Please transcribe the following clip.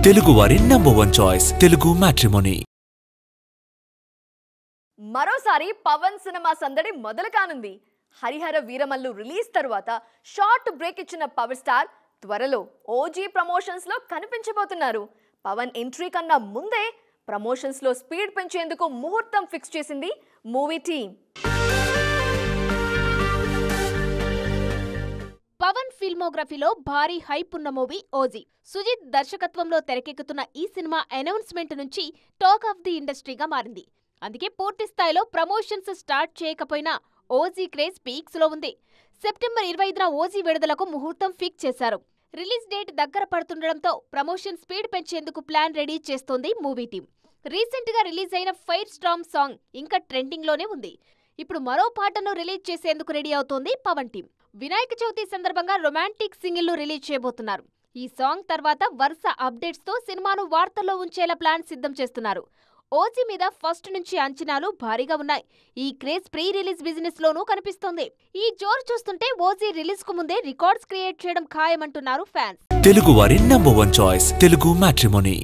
తెలుగువారి #1 choice Telugu matrimony. మరోసారి Pawan cinema సందడి మొదలు కానుంది. హరిహర వీరమల్లు రిలీజ్ తరువాత షార్ట్ బ్రేక్ ఇచ్చిన పవర్ స్టార్ త్వరలో ఓజీ ప్రమోషన్స్ లో కనిపించబోతున్నారు. పవన్ ఎంట్రీ కన్నా ముందే ప్రమోషన్స్ లో స్పీడ్ పెంచేందుకు ముహూర్తం ఫిక్స్ చేసింది మూవీ టీమ్. పవన్ ఫిల్మోగ్రఫీలో భారీ హైప్ ఉన్న మూవీ ఓజీ. సుజిత్ దర్శకత్వంలో తెరకెక్కుతున్న ఈ సినిమా అనౌన్స్మెంట్ నుంచి టాక్ ఆఫ్ ది ఇండస్ట్రీగా మారింది. అందుకే పూర్తి స్థాయిలో ప్రమోషన్స్ స్టార్ట్ చేయకపోయినా ఓజీ క్రేజ్ పీక్స్ లో ఉంది. సెప్టెంబర్ 25న ఓజీ విడుదలకు ముహూర్తం ఫిక్స్ చేశారు. రిలీజ్ డేట్ దగ్గర పడుతుండటంతో ప్రమోషన్ స్పీడ్ పెంచేందుకు ప్లాన్ రెడీ చేస్తోంది మూవీ టీం. రీసెంట్ గా రిలీజ్ అయిన ఫైర్ స్టార్మ్ సాంగ్ ఇంకా ట్రెండింగ్ లోనే ఉంది. ఇప్పుడు మరో పాటను రిలీజ్ చేసేందుకు రెడీ అవుతోంది పవన్ టీం. వినాయక చవితి సందర్భంగా రొమాంటిక్ సింగిల్ ను రిలీజ్ చేయబోతున్నారు. ఈ సాంగ్ తర్వాత వరుస అప్డేట్స్ తో సినిమాను వార్తల్లో ఉంచేలా ప్లాన్ సిద్ధం చేస్తున్నారు. ఓజీ మీద ఫస్ట్ నుంచి అంచనాలు భారీగా ఉన్నాయి. ఈ క్రేజ్ ప్రీ రిలీజ్ బిజినెస్ లోనూ కనిపిస్తోంది. ఈ జోరు చూస్తుంటే ఓజీ రిలీజ్ కు ముందే రికార్డ్స్ క్రియేట్ చేయడం ఖాయమంటున్నారు ఫ్యాన్స్. తెలుగువారి #1 చాయిస్ తెలుగు మ్యాట్రిమోనీ.